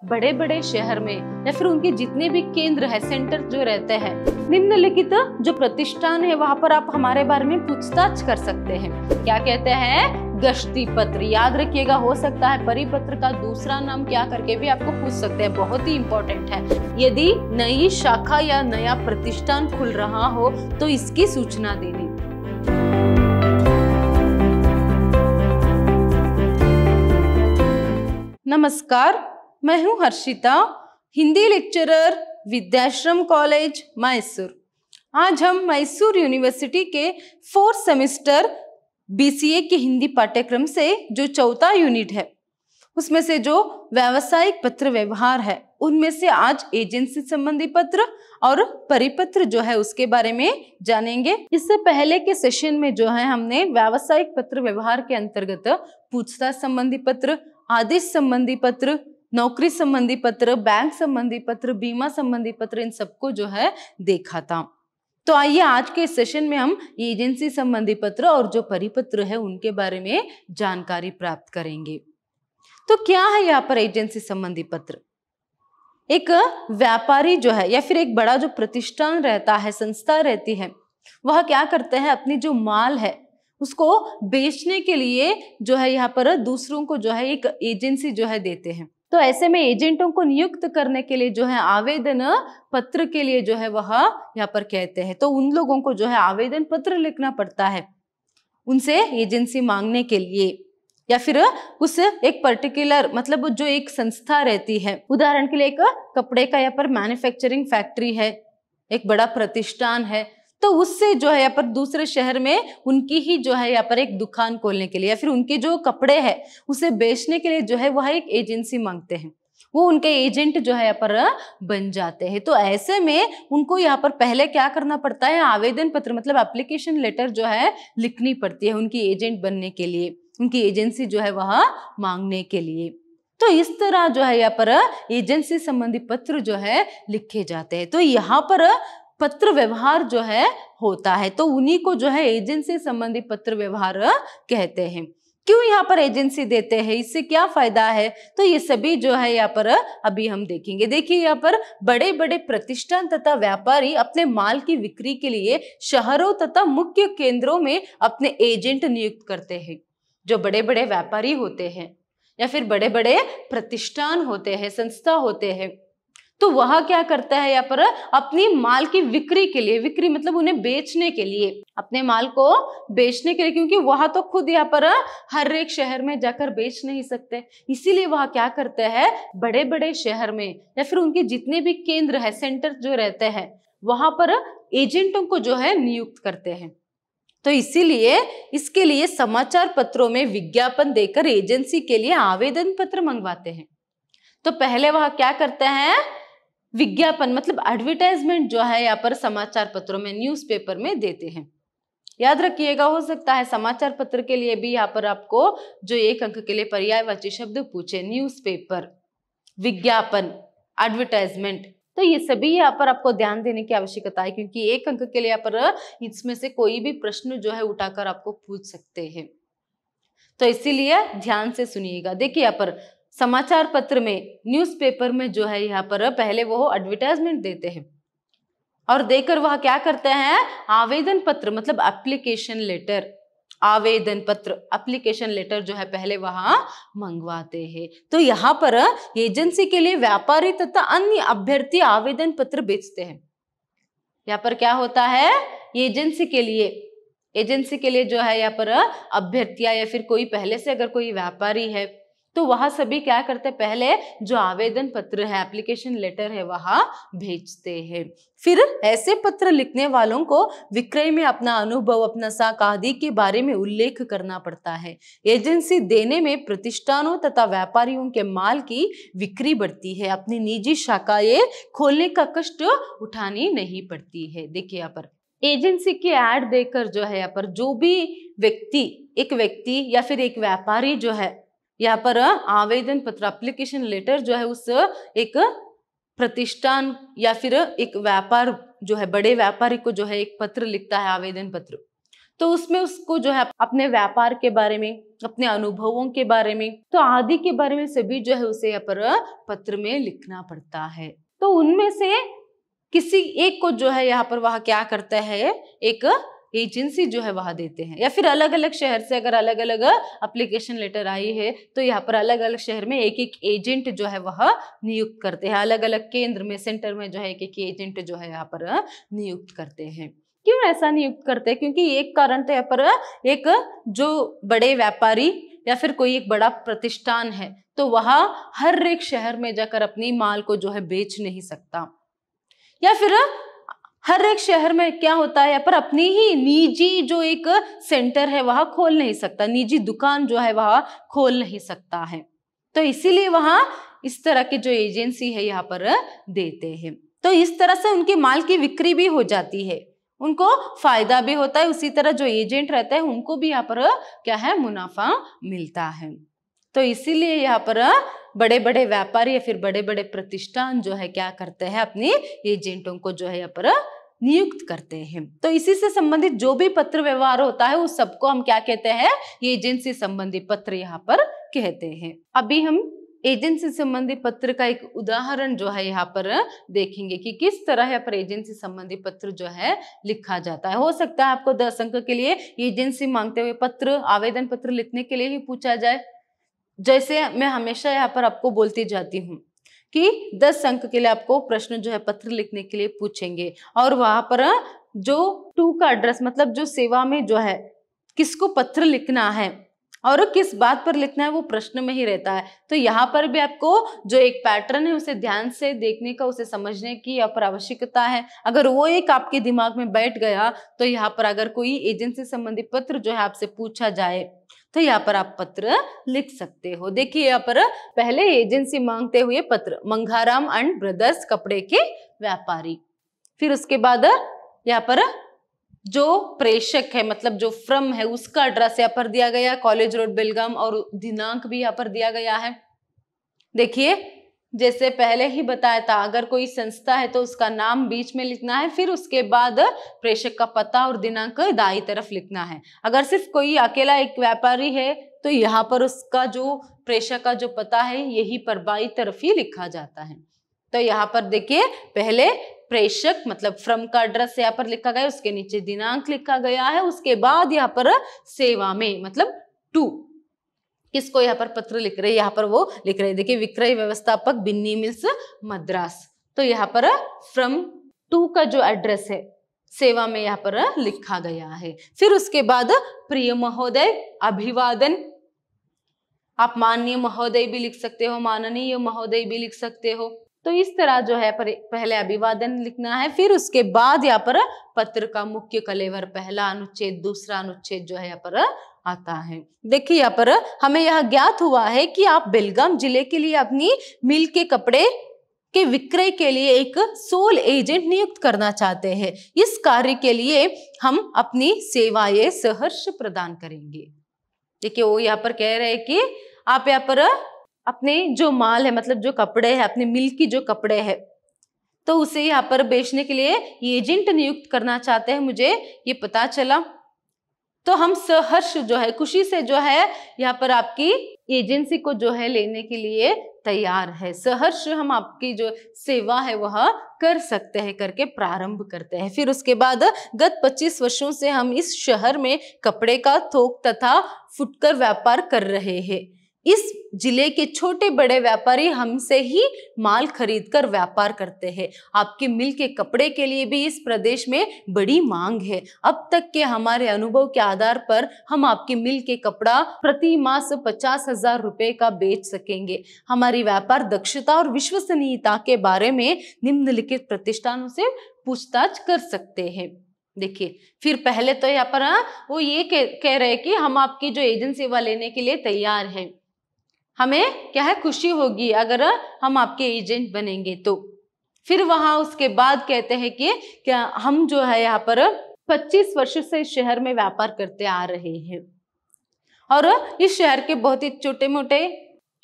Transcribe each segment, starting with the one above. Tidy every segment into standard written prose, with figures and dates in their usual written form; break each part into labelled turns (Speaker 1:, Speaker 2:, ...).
Speaker 1: बड़े बड़े शहर में या फिर उनके जितने भी केंद्र है, सेंटर जो रहते हैं, निम्नलिखित जो प्रतिष्ठान है वहां पर आप हमारे बारे में पूछताछ कर सकते हैं। क्या कहते हैं? गश्ती पत्र। याद रखिएगा, हो सकता है परिपत्र का दूसरा नाम क्या करके भी आपको पूछ सकते हैं, बहुत ही इंपॉर्टेंट है। यदि नई शाखा या नया प्रतिष्ठान खुल रहा हो तो इसकी सूचना देनी। नमस्कार, मैं हूं हर्षिता, हिंदी लेक्चरर, विद्याश्रम कॉलेज मैसूर। आज हम मैसूर यूनिवर्सिटी के 4th सेमेस्टर BCA के हिंदी पाठ्यक्रम से जो चौथा यूनिट है उसमें से जो व्यावसायिक पत्र व्यवहार है उनमें से आज एजेंसी संबंधी पत्र और परिपत्र जो है उसके बारे में जानेंगे। इससे पहले के सेशन में जो है हमने व्यावसायिक पत्र व्यवहार के अंतर्गत पूछताछ संबंधी पत्र, आदेश संबंधी पत्र, नौकरी संबंधी पत्र, बैंक संबंधी पत्र, बीमा संबंधी पत्र, इन सबको जो है देखा था। तो आइए आज के सेशन में हम एजेंसी संबंधी पत्र और जो परिपत्र है उनके बारे में जानकारी प्राप्त करेंगे। तो क्या है यहाँ पर एजेंसी संबंधी पत्र? एक व्यापारी जो है या फिर एक बड़ा जो प्रतिष्ठान रहता है, संस्था रहती है, वह क्या करते हैं, अपनी जो माल है उसको बेचने के लिए जो है यहाँ पर दूसरों को जो है एक एजेंसी जो है देते हैं। तो ऐसे में एजेंटों को नियुक्त करने के लिए जो है आवेदन पत्र के लिए जो है वह यहाँ पर कहते हैं। तो उन लोगों को जो है आवेदन पत्र लिखना पड़ता है उनसे एजेंसी मांगने के लिए, या फिर उस एक पर्टिकुलर मतलब जो एक संस्था रहती है, उदाहरण के लिए एक कपड़े का यहाँ पर मैन्युफैक्चरिंग फैक्ट्री है, एक बड़ा प्रतिष्ठान है, तो उससे जो है यहाँ पर दूसरे शहर में उनकी ही जो है यहाँ पर एक दुकान खोलने के लिए या फिर उनके जो कपड़े हैं उसे बेचने के लिए जो है वह एक एजेंसी मांगते हैं, वो उनके एजेंट जो है यहाँ पर बन जाते हैं। तो ऐसे में उनको यहाँ पर पहले क्या करना पड़ता है, आवेदन पत्र मतलब एप्लीकेशन लेटर जो है लिखनी पड़ती है उनकी एजेंट बनने के लिए, उनकी एजेंसी जो है वह मांगने के लिए। तो इस तरह जो है यहाँ पर एजेंसी संबंधी पत्र जो है लिखे जाते हैं। तो यहाँ पर पत्र व्यवहार जो है होता है, तो उन्हीं को जो है एजेंसी संबंधी पत्र व्यवहार कहते हैं। क्यों यहाँ पर एजेंसी देते हैं, इससे क्या फायदा है, तो ये सभी जो है यहाँ पर अभी हम देखेंगे। देखिए यहाँ पर बड़े बड़े प्रतिष्ठान तथा व्यापारी अपने माल की बिक्री के लिए शहरों तथा मुख्य केंद्रों में अपने एजेंट नियुक्त करते हैं। जो बड़े बड़े व्यापारी होते हैं या फिर बड़े बड़े प्रतिष्ठान होते हैं, संस्था होते हैं, तो वह क्या करता है यहाँ पर अपनी माल की बिक्री के लिए, बिक्री मतलब उन्हें बेचने के लिए, अपने माल को बेचने के लिए, क्योंकि वह तो खुद यहाँ पर हर एक शहर में जाकर बेच नहीं सकते, इसीलिए वह क्या करते हैं, बड़े बड़े शहर में या फिर उनके जितने भी केंद्र है, सेंटर जो रहते हैं, वहां पर एजेंटों को जो है नियुक्त करते हैं। तो इसीलिए इसके लिए समाचार पत्रों में विज्ञापन देकर एजेंसी के लिए आवेदन पत्र मंगवाते हैं। तो पहले वह क्या करते हैं, विज्ञापन मतलब एडवर्टाइजमेंट जो है यहाँ पर समाचार पत्रों में, न्यूज़पेपर में देते हैं। याद रखिएगा, हो सकता है समाचार पत्र के लिए भी यहाँ पर आपको जो 1 अंक के लिए पर्यायवाची शब्द पूछे, न्यूज़पेपर, विज्ञापन, एडवर्टाइजमेंट, तो ये सभी यहाँ पर आपको ध्यान देने की आवश्यकता है, क्योंकि 1 अंक के लिए यहाँ पर इसमें से कोई भी प्रश्न जो है उठाकर आपको पूछ सकते हैं। तो इसीलिए ध्यान से सुनिएगा। देखिए यहाँ पर समाचार पत्र में, न्यूज़पेपर में जो है यहाँ पर पहले वो एडवर्टाइजमेंट देते हैं और देकर वह क्या करते हैं, आवेदन पत्र मतलब एप्लीकेशन लेटर, आवेदन पत्र एप्लीकेशन लेटर जो है पहले वहां मंगवाते हैं। तो यहाँ पर एजेंसी के लिए व्यापारी तथा अन्य अभ्यर्थी आवेदन पत्र बेचते हैं। यहाँ पर क्या होता है, एजेंसी के लिए जो है यहाँ पर अभ्यर्थियां या फिर कोई पहले से अगर कोई व्यापारी है तो वह सभी क्या करते हैं, पहले जो आवेदन पत्र है, एप्लीकेशन लेटर है, वहां भेजते हैं। फिर ऐसे पत्र लिखने वालों को विक्रय में अपना अनुभव, अपना साख आदि के बारे में उल्लेख करना पड़ता है। एजेंसी देने में प्रतिष्ठानों तथा व्यापारियों के माल की बिक्री बढ़ती है, अपनी निजी शाखाएं खोलने का कष्ट उठानी नहीं पड़ती है। देखिए यहाँ पर एजेंसी की ऐड देकर जो है यहाँ पर जो भी एक व्यक्ति या फिर एक व्यापारी जो है यहाँ पर आवेदन पत्र एप्लीकेशन लेटर जो है उस एक प्रतिष्ठान या फिर एक व्यापार जो है, बड़े व्यापारी को जो है एक पत्र लिखता है, आवेदन पत्र, तो उसमें उसको जो है अपने व्यापार के बारे में, अपने अनुभवों के बारे में, तो आदि के बारे में सभी जो है उसे यहाँ पर पत्र में लिखना पड़ता है। तो उनमें से किसी एक को जो है यहाँ पर वह क्या करता है, एक एजेंसी जो है वह देते हैं, या फिर अलग अलग शहर से अगर अलग अलग एप्लीकेशन लेटर आई है तो यहाँ पर अलग अलग शहर में एक एक एजेंट जो है वह नियुक्त करते हैं। अलग अलग केंद्र में, सेंटर में जो है एक एक एजेंट जो है यहाँ पर नियुक्त करते हैं। क्यों ऐसा नियुक्त करते हैं? क्योंकि एक कारण तो यहाँ पर एक जो बड़े व्यापारी या फिर कोई एक बड़ा प्रतिष्ठान है तो वह हर एक शहर में जाकर अपनी माल को जो है बेच नहीं सकता, या फिर हर एक शहर में क्या होता है यहाँ पर अपनी ही निजी जो एक सेंटर है वह खोल नहीं सकता, निजी दुकान जो है वह खोल नहीं सकता है। तो इसीलिए वहां इस तरह की जो एजेंसी है यहाँ पर देते हैं। तो इस तरह से उनके माल की बिक्री भी हो जाती है, उनको फायदा भी होता है, उसी तरह जो एजेंट रहता है उनको भी यहाँ पर क्या है, मुनाफा मिलता है। तो इसीलिए यहाँ पर बड़े बड़े व्यापारी या फिर बड़े बड़े प्रतिष्ठान जो है क्या करते हैं, अपने एजेंटों को जो है यहाँ पर नियुक्त करते हैं। तो इसी से संबंधित जो भी पत्र व्यवहार होता है उस सबको हम क्या कहते हैं, एजेंसी संबंधी पत्र यहाँ पर कहते हैं। अभी हम एजेंसी संबंधी पत्र का एक उदाहरण जो है यहाँ पर देखेंगे कि किस तरह यहाँ पर एजेंसी संबंधी पत्र जो है लिखा जाता है। हो सकता है आपको 10 अंक के लिए एजेंसी मांगते हुए पत्र, आवेदन पत्र लिखने के लिए ही पूछा जाए। जैसे मैं हमेशा यहाँ पर आपको बोलती जाती हूँ कि 10 अंक के लिए आपको प्रश्न जो है पत्र लिखने के लिए पूछेंगे, और वहां पर जो टू का एड्रेस मतलब जो सेवा में जो है किसको पत्र लिखना है और किस बात पर लिखना है वो प्रश्न में ही रहता है। तो यहाँ पर भी आपको जो एक पैटर्न है उसे ध्यान से देखने का, उसे समझने की यहाँ पर आवश्यकता है। अगर वो एक आपके दिमाग में बैठ गया तो यहाँ पर अगर कोई एजेंसी संबंधी पत्र जो है आपसे पूछा जाए तो यहाँ पर आप पत्र लिख सकते हो। देखिए यहाँ पर पहले एजेंसी मांगते हुए पत्र, मंगाराम एंड ब्रदर्स कपड़े के व्यापारी। फिर उसके बाद यहाँ पर जो प्रेषक है मतलब जो फ्रम है उसका एड्रेस यहाँ पर दिया गया, कॉलेज रोड बेलगाम, और दिनांक भी यहाँ पर दिया गया है। देखिए जैसे पहले ही बताया था, अगर कोई संस्था है तो उसका नाम बीच में लिखना है, फिर उसके बाद प्रेषक का पता और दिनांक दाईं तरफ लिखना है। अगर सिर्फ कोई अकेला एक व्यापारी है तो यहाँ पर उसका जो प्रेषक का जो पता है यही पर बाईं तरफ ही लिखा जाता है। तो यहाँ पर देखिए पहले प्रेषक मतलब फ्रम का एड्रेस यहाँ पर लिखा गया, उसके नीचे दिनांक लिखा गया है, उसके बाद यहाँ पर सेवा में मतलब टू किसको यहाँ पर पत्र लिख रहे हैं, यहाँ पर वो लिख रहे हैं। देखिए विक्रय व्यवस्थापक बिन्नी मिल्स मद्रास, तो यहाँ पर फ्रम टू का जो एड्रेस है सेवा में यहाँ पर लिखा गया है। फिर उसके बाद प्रिय महोदय, अभिवादन, आप माननीय महोदय भी लिख सकते हो, माननीय महोदय भी लिख सकते हो। तो इस तरह जो है पहले अभिवादन लिखना है, फिर उसके बाद यहाँ पर पत्र का मुख्य कलेवर, पहला अनुच्छेद, दूसरा अनुच्छेद जो है यहाँ पर आता है। देखिए यहाँ पर हमें यह ज्ञात हुआ है कि आप बेलगाम जिले के लिए अपनी मिल के कपड़े के विक्रय के लिए एक सोल एजेंट नियुक्त करना चाहते हैं। इस कार्य के लिए हम अपनी सेवाएं सहर्ष प्रदान करेंगे। देखिए वो यहाँ पर कह रहे हैं कि आप यहाँ पर अपने जो माल है मतलब जो कपड़े है, अपने मिल की जो कपड़े है तो उसे यहाँ पर बेचने के लिए एजेंट नियुक्त करना चाहते हैं, मुझे ये पता चला। तो हम सहर्ष जो है, खुशी से जो है यहाँ पर आपकी एजेंसी को जो है लेने के लिए तैयार है। सहर्ष हम आपकी जो सेवा है वह कर सकते हैं करके प्रारंभ करते हैं। फिर उसके बाद गत 25 वर्षों से हम इस शहर में कपड़े का थोक तथा फुटकर व्यापार कर रहे हैं। इस जिले के छोटे बड़े व्यापारी हमसे ही माल खरीद कर व्यापार करते हैं। आपके मिल के कपड़े के लिए भी इस प्रदेश में बड़ी मांग है। अब तक के हमारे अनुभव के आधार पर हम आपके मिल के कपड़ा प्रति मास 50,000 रुपए का बेच सकेंगे। हमारी व्यापार दक्षता और विश्वसनीयता के बारे में निम्नलिखित प्रतिष्ठानों से पूछताछ कर सकते हैं। देखिए फिर पहले तो यहाँ पर वो ये कह रहे हैं कि हम आपकी जो एजेंसी सेवा लेने के लिए तैयार हैं, हमें क्या है खुशी होगी अगर हम आपके एजेंट बनेंगे तो। फिर वहां उसके बाद कहते हैं कि क्या हम जो है यहाँ पर 25 वर्ष से इस शहर में व्यापार करते आ रहे हैं और इस शहर के बहुत ही छोटे मोटे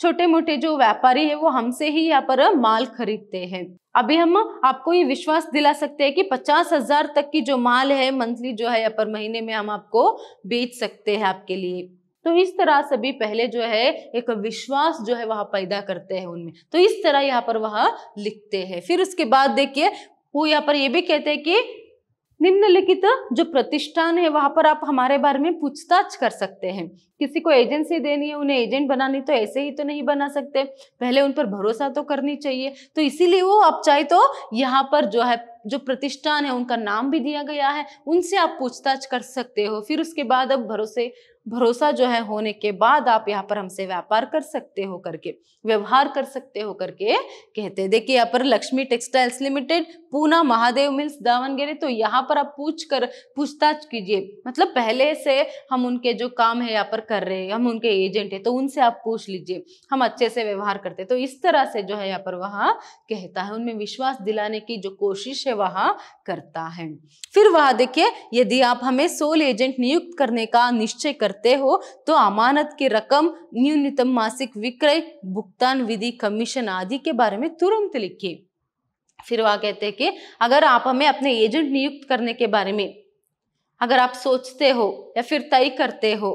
Speaker 1: छोटे मोटे जो व्यापारी है वो हमसे ही यहाँ पर माल खरीदते हैं। अभी हम आपको ये विश्वास दिला सकते हैं कि 50,000 तक की जो माल है मंथली जो है यहाँ पर महीने में हम आपको बेच सकते हैं आपके लिए। तो इस तरह सभी पहले जो है एक विश्वास जो है वह पैदा करते हैं उनमें, तो इस तरह यहाँ पर वह लिखते हैं। फिर उसके बाद देखिए वो यहाँ पर ये भी कहते हैं कि निम्नलिखित जो प्रतिष्ठान है वहां पर आप हमारे बारे में पूछताछ कर सकते हैं। किसी को एजेंसी देनी है, उन्हें एजेंट बनानी, तो ऐसे ही तो नहीं बना सकते, पहले उन पर भरोसा तो करनी चाहिए। तो इसीलिए वो आप चाहे तो यहाँ पर जो है जो प्रतिष्ठान है उनका नाम भी दिया गया है, उनसे आप पूछताछ कर सकते हो। फिर उसके बाद अब भरोसा जो है होने के बाद आप यहाँ पर हमसे व्यापार कर सकते हो करके, व्यवहार कर सकते हो करके कहते हैं। देखिए यहाँ पर Lakshmi textiles limited, Poona Mahadev mills Davangere, तो यहाँ पर आप पूछताछ कीजिए, मतलब पहले से हम उनके जो काम है यहाँ पर कर रहे हैं, हम उनके एजेंट है, तो उनसे आप पूछ लीजिए, हम अच्छे से व्यवहार करते। तो इस तरह से जो है यहाँ पर वह कहता है, उनमें विश्वास दिलाने की जो कोशिश है वह करता है। फिर वह देखिए यदि आप हमें सोल एजेंट नियुक्त करने का निश्चय करते हो तो अमानत की रकम, न्यूनतम मासिक विक्रय, भुगतान विधि, कमीशन आदि के बारे में तुरंत लिखिए। फिर वह कहते हैं कि अगर आप हमें अपने एजेंट नियुक्त करने के बारे में अगर आप सोचते हो या फिर तय करते हो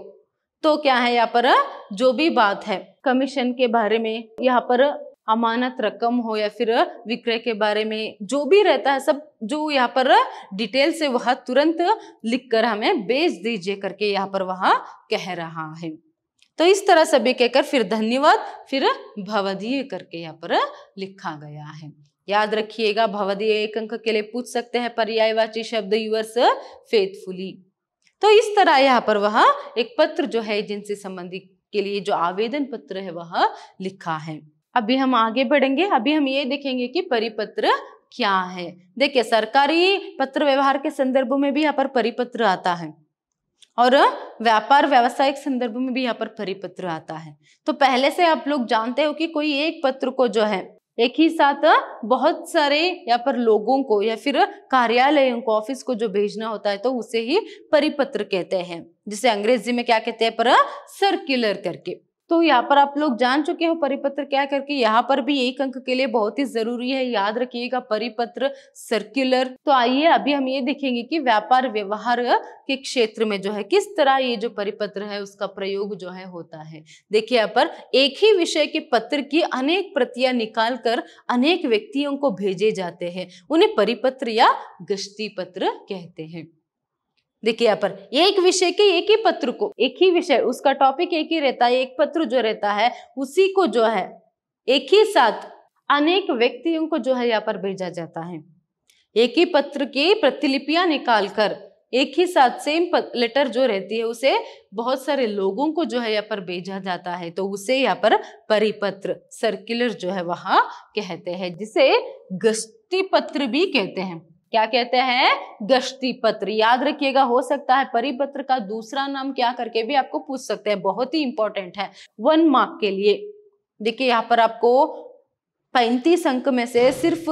Speaker 1: तो क्या है यहाँ पर जो भी बात है कमीशन के बारे में, यहाँ पर अमानत रकम हो या फिर विक्रय के बारे में जो भी रहता है, सब जो यहाँ पर डिटेल से वह तुरंत लिखकर हमें भेज दीजिए करके यहाँ पर वह कह रहा है। तो इस तरह सभी कहकर फिर धन्यवाद, फिर भवदीय करके यहाँ पर लिखा गया है। याद रखिएगा भवदीय एक अंक के लिए पूछ सकते हैं, पर्यायवाची शब्द यूअर्स फेथफुली। तो इस तरह यहाँ पर वह एक पत्र जो है एजेंसी संबंधी के लिए जो आवेदन पत्र है वह लिखा है। अभी हम आगे बढ़ेंगे, अभी हम ये देखेंगे कि परिपत्र क्या है। देखिए सरकारी पत्र व्यवहार के संदर्भ में भी यहाँ पर परिपत्र आता है और व्यापार व्यावसायिक संदर्भ में भी यहाँ पर परिपत्र आता है। तो पहले से आप लोग जानते हो कि कोई एक पत्र को जो है एक ही साथ बहुत सारे यहाँ पर लोगों को या फिर कार्यालयों को, ऑफिस को जो भेजना होता है तो उसे ही परिपत्र कहते हैं, जिसे अंग्रेजी में क्या कहते हैं पर सर्कुलर करके। तो यहाँ पर आप लोग जान चुके हो परिपत्र क्या करके। यहाँ पर भी एक अंक के लिए बहुत ही जरूरी है, याद रखिएगा परिपत्र, सर्कुलर। तो आइए अभी हम ये देखेंगे कि व्यापार व्यवहार के क्षेत्र में जो है किस तरह ये जो परिपत्र है उसका प्रयोग जो है होता है। देखिए यहाँ पर एक ही विषय के पत्र की अनेक प्रतियां निकाल कर अनेक व्यक्तियों को भेजे जाते हैं, उन्हें परिपत्र या गश्ती पत्र कहते हैं। देखिए यहाँ पर एक विषय के एक ही पत्र को, एक ही विषय उसका टॉपिक एक ही रहता है, एक पत्र जो रहता है उसी को जो है एक ही साथ अनेक व्यक्तियों को जो है यहाँ पर भेजा जाता है। एक ही पत्र की प्रतिलिपियां निकालकर एक ही साथ सेम लेटर जो रहती है उसे बहुत सारे लोगों को जो है यहाँ पर भेजा जाता है, तो उसे यहाँ पर परिपत्र, सर्कुलर जो है वहां कहते हैं, जिसे गश्ती पत्र भी कहते हैं। क्या कहते हैं? गश्ती पत्र। याद रखिएगा, हो सकता है परिपत्र का दूसरा नाम क्या करके भी आपको पूछ सकते हैं, बहुत ही इंपॉर्टेंट है 1 मार्क के लिए। देखिए यहाँ पर आपको 35 अंक में से सिर्फ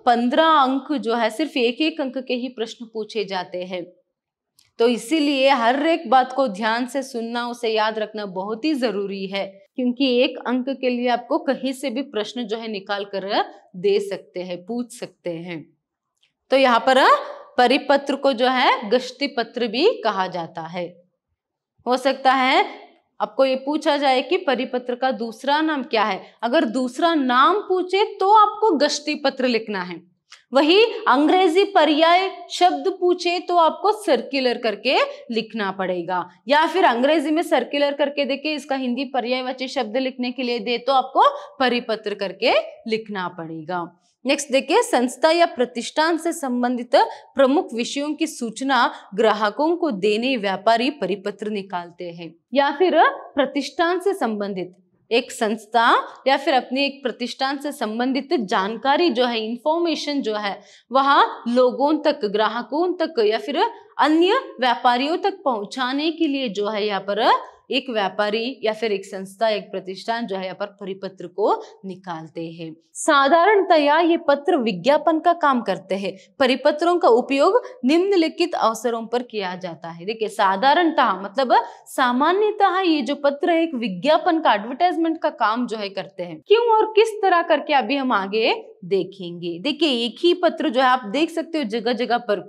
Speaker 1: 15 अंक जो है सिर्फ एक अंक के ही प्रश्न पूछे जाते हैं, तो इसीलिए हर एक बात को ध्यान से सुनना, उसे याद रखना बहुत ही जरूरी है, क्योंकि 1 अंक के लिए आपको कहीं से भी प्रश्न जो है निकाल कर दे सकते हैं, पूछ सकते हैं। तो यहाँ पर परिपत्र को जो है गश्ती पत्र भी कहा जाता है। हो सकता है आपको ये पूछा जाए कि परिपत्र का दूसरा नाम क्या है, अगर दूसरा नाम पूछे तो आपको गश्ती पत्र लिखना है, वही अंग्रेजी पर्याय शब्द पूछे तो आपको सर्कुलर करके लिखना पड़ेगा, या फिर अंग्रेजी में सर्कुलर करके देके इसका हिंदी पर्यायवाची शब्द लिखने के लिए दे तो आपको परिपत्र करके लिखना पड़ेगा। नेक्स्ट देखिए, संस्था या प्रतिष्ठान से संबंधित प्रमुख विषयों की सूचना ग्राहकों को देने व्यापारी परिपत्र निकालते हैं। या फिर प्रतिष्ठान से संबंधित एक संस्था या फिर अपने एक प्रतिष्ठान से संबंधित जानकारी जो है, इंफॉर्मेशन जो है वह लोगों तक, ग्राहकों तक या फिर अन्य व्यापारियों तक पहुंचाने के लिए जो है यहाँ पर एक व्यापारी या फिर एक संस्था, एक प्रतिष्ठान जो है यहाँ पर परिपत्र को निकालते हैं। साधारणतया ये पत्र विज्ञापन का काम करते हैं। परिपत्रों का उपयोग निम्नलिखित अवसरों पर किया जाता है। देखिए साधारणतः मतलब सामान्यतः ये जो पत्र है एक विज्ञापन का, एडवर्टाइजमेंट का काम जो है करते हैं। क्यों और किस तरह करके अभी हम आगे देखेंगे। देखिए एक ही पत्र जो है आप देख सकते हो जगह जगह पर,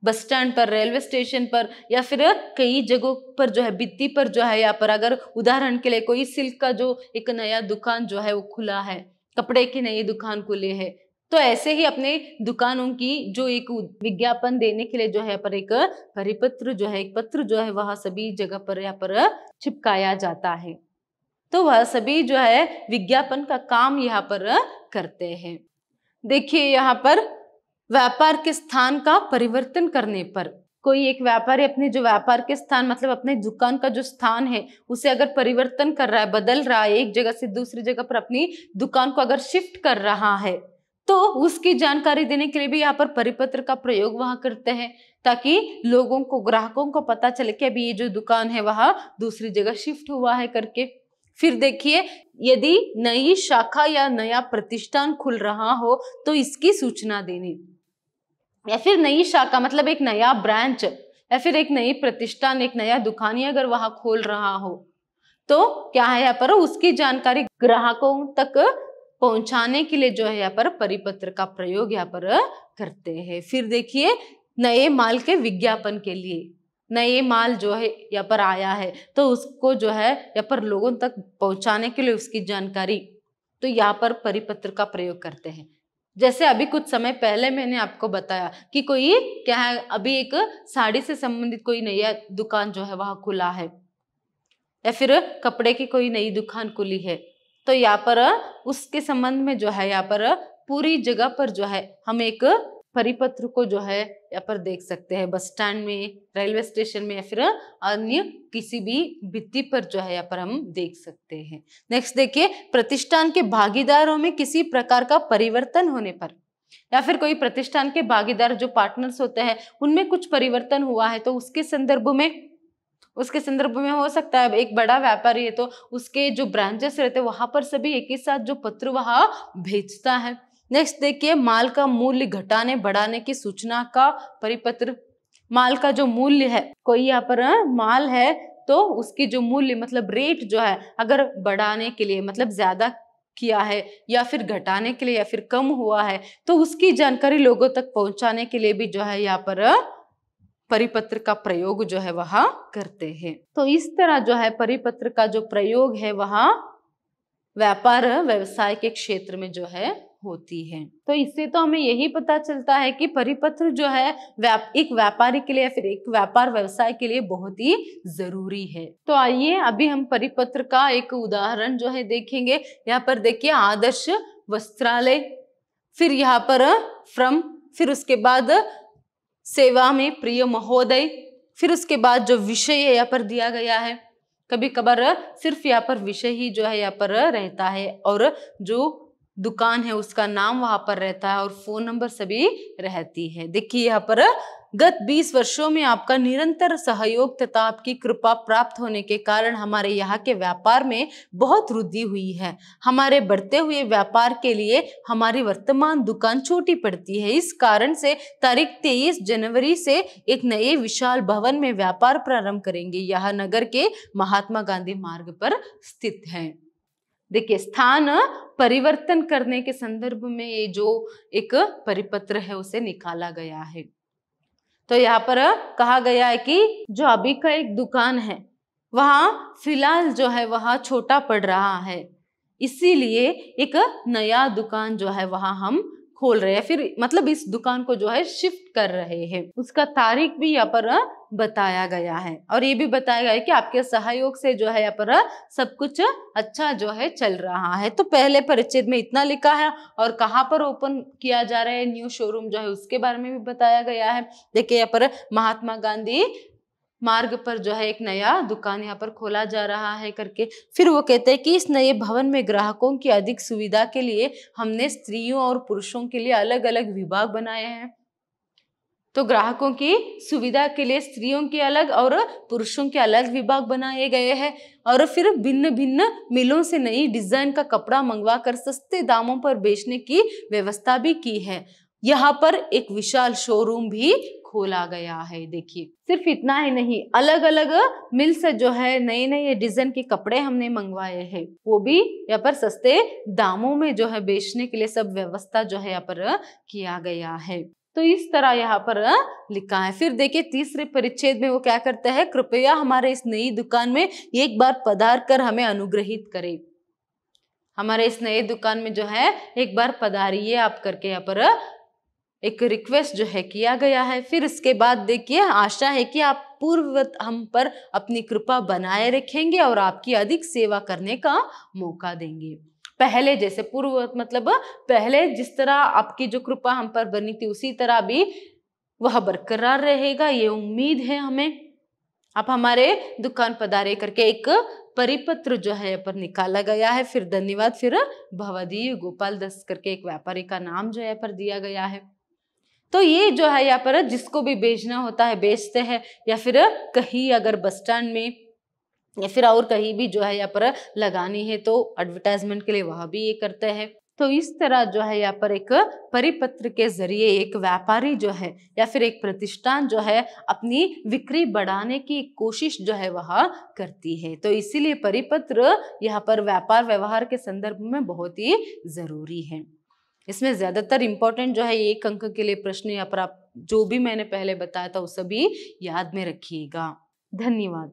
Speaker 1: बस स्टैंड पर, रेलवे स्टेशन पर, या फिर कई जगहों पर जो है भित्ति पर जो है यहाँ पर, अगर उदाहरण के लिए कोई सिल्क का जो एक नया दुकान जो है वो खुला है, कपड़े की नई दुकान खुली है, तो ऐसे ही अपने दुकानों की जो एक विज्ञापन देने के लिए जो है पर एक परिपत्र जो है, एक पत्र जो है वह सभी जगह पर यहाँ पर चिपकाया जाता है। तो वह सभी जो है विज्ञापन का काम यहाँ पर करते हैं। देखिए यहाँ पर व्यापार के स्थान का परिवर्तन करने पर, कोई एक व्यापारी अपने जो व्यापार के स्थान मतलब अपने दुकान का जो स्थान है उसे अगर परिवर्तन कर रहा है, बदल रहा है, एक जगह से दूसरी जगह पर अपनी दुकान को अगर शिफ्ट कर रहा है, तो उसकी जानकारी देने के लिए भी यहाँ पर परिपत्र का प्रयोग वहां करते हैं, ताकि लोगों को, ग्राहकों को पता चले कि अभी ये जो दुकान है वह दूसरी जगह शिफ्ट हुआ है करके। फिर देखिए यदि नई शाखा या नया प्रतिष्ठान खुल रहा हो तो इसकी सूचना देनी, या फिर नई शाखा मतलब एक नया ब्रांच या फिर एक नई प्रतिष्ठान, एक नया दुकान अगर वहां खोल रहा हो तो क्या है यहाँ पर उसकी जानकारी ग्राहकों तक पहुंचाने के लिए जो है यहाँ पर परिपत्र का प्रयोग यहाँ पर करते हैं। फिर देखिए नए माल के विज्ञापन के लिए, नए माल जो है यहाँ पर आया है तो उसको जो है यहाँ पर लोगों तक पहुंचाने के लिए उसकी जानकारी, तो यहाँ पर परिपत्र का प्रयोग करते हैं। जैसे अभी कुछ समय पहले मैंने आपको बताया कि कोई क्या है, अभी एक साड़ी से संबंधित कोई नया दुकान जो है वहां खुला है, या फिर कपड़े की कोई नई दुकान खुली है, तो यहाँ पर उसके संबंध में जो है यहाँ पर पूरी जगह पर जो है हम एक परिपत्र को जो है यहाँ पर देख सकते हैं, बस स्टैंड में, रेलवे स्टेशन में, या फिर अन्य किसी भी भित्ति पर जो है यहाँ पर हम देख सकते हैं। नेक्स्ट देखिए प्रतिष्ठान के भागीदारों में किसी प्रकार का परिवर्तन होने पर, या फिर कोई प्रतिष्ठान के भागीदार जो पार्टनर्स होते हैं उनमें कुछ परिवर्तन हुआ है तो उसके संदर्भ में हो सकता है एक बड़ा व्यापारी है तो उसके जो ब्रांचेस रहते हैं वहां पर सभी एक ही साथ जो पत्र वहां भेजता है। नेक्स्ट देखिए माल का मूल्य घटाने बढ़ाने की सूचना का परिपत्र, माल का जो मूल्य है, कोई यहाँ पर माल है तो उसकी जो मूल्य मतलब रेट जो है अगर बढ़ाने के लिए मतलब ज्यादा किया है या फिर घटाने के लिए या फिर कम हुआ है तो उसकी जानकारी लोगों तक पहुंचाने के लिए भी जो है यहाँ पर परिपत्र का प्रयोग जो है वह करते हैं। तो इस तरह जो है परिपत्र का जो प्रयोग है वह व्यापार व्यवसाय के क्षेत्र में जो है होती है। तो इससे तो हमें यही पता चलता है कि परिपत्र जो है एक व्यापारी के लिए या फिर एक व्यापार व्यवसाय के लिए बहुत ही जरूरी है। तो आइए अभी हम परिपत्र का एक उदाहरण जो है देखेंगे। यहाँ पर देखिए आदर्श वस्त्रालय, फिर यहाँ पर फ्रॉम, फिर उसके बाद सेवा में प्रिय महोदय, फिर उसके बाद जो विषय यहाँ पर दिया गया है, कभी कभार सिर्फ यहाँ पर विषय ही जो है यहाँ पर रहता है और जो दुकान है उसका नाम वहां पर रहता है और फोन नंबर सभी रहती है। देखिए यहाँ पर गत 20 वर्षों में आपका निरंतर सहयोग तथा आपकी कृपा प्राप्त होने के कारण हमारे यहाँ के व्यापार में बहुत वृद्धि हुई है। हमारे बढ़ते हुए व्यापार के लिए हमारी वर्तमान दुकान छोटी पड़ती है। इस कारण से तारीख 23 जनवरी से एक नए विशाल भवन में व्यापार प्रारंभ करेंगे। यह नगर के महात्मा गांधी मार्ग पर स्थित है। देखिए स्थान परिवर्तन करने के संदर्भ में ये जो एक परिपत्र है उसे निकाला गया है। तो यहाँ पर कहा गया है कि जो अभी का एक दुकान है वहां फिलहाल जो है वह छोटा पड़ रहा है, इसीलिए एक नया दुकान जो है वहां हम खोल रहे हैं, फिर मतलब इस दुकान को जो है शिफ्ट कर रहे हैं। उसका तारीख भी यहाँ पर बताया गया है और ये भी बताया गया है कि आपके सहयोग से जो है यहाँ पर सब कुछ अच्छा जो है चल रहा है। तो पहले परिच्छेद में इतना लिखा है और कहाँ पर ओपन किया जा रहा है न्यू शोरूम जो है उसके बारे में भी बताया गया है। देखिए यहाँ पर महात्मा गांधी मार्ग पर जो है एक नया दुकान यहाँ पर खोला जा रहा है करके। फिर वो कहते हैं कि इस नए भवन में ग्राहकों की अधिक सुविधा के लिए हमने स्त्रियों और पुरुषों के लिए अलग अलग विभाग बनाए हैं। तो ग्राहकों की सुविधा के लिए स्त्रियों के अलग और पुरुषों के अलग विभाग बनाए गए हैं और फिर भिन्न भिन्न मिलों से नई डिजाइन का कपड़ा मंगवा कर सस्ते दामों पर बेचने की व्यवस्था भी की है। यहाँ पर एक विशाल शोरूम भी खोला गया है। देखिए, सिर्फ इतना ही नहीं, अलग अलग मिल से जो है नए नए डिजाइन के कपड़े हमने मंगवाए हैं, वो भी यहाँ पर सस्ते दामों में जो है बेचने के लिए सब व्यवस्था जो है यहाँ पर किया गया है। तो इस तरह यहाँ पर लिखा है। फिर देखिए तीसरे परिच्छेद में वो क्या करता है, कृपया हमारे इस नई दुकान में एक बार पधार कर हमें अनुग्रहित करें। हमारे इस नए दुकान में जो है एक बार पधारिए आप करके यहाँ पर एक रिक्वेस्ट जो है किया गया है। फिर इसके बाद देखिए, आशा है कि आप पूर्ववत हम पर अपनी कृपा बनाए रखेंगे और आपकी अधिक सेवा करने का मौका देंगे। पहले जैसे पूर्ववत मतलब पहले जिस तरह आपकी जो कृपा हम पर बनी थी उसी तरह भी वह बरकरार रहेगा, ये उम्मीद है हमें। आप हमारे दुकान पधारे करके एक परिपत्र जो है पर निकाला गया है। फिर धन्यवाद, फिर भवदीय गोपाल दास करके एक व्यापारी का नाम जो है पर दिया गया है। तो ये जो है यहाँ पर जिसको भी बेचना होता है बेचते हैं, या फिर कहीं अगर बस स्टैंड में या फिर और कहीं भी जो है यहाँ पर लगानी है तो एडवर्टाइजमेंट के लिए वह भी ये करते हैं। तो इस तरह जो है यहाँ पर एक परिपत्र के जरिए एक व्यापारी जो है या फिर एक प्रतिष्ठान जो है अपनी बिक्री बढ़ाने की कोशिश जो है वह करती है। तो इसीलिए परिपत्र यहाँ पर व्यापार व्यवहार के संदर्भ में बहुत ही जरूरी है। इसमें ज्यादातर इंपॉर्टेंट जो है एक अंक के लिए प्रश्न यहाँ पर आप जो भी मैंने पहले बताया था वो सभी याद में रखिएगा। धन्यवाद।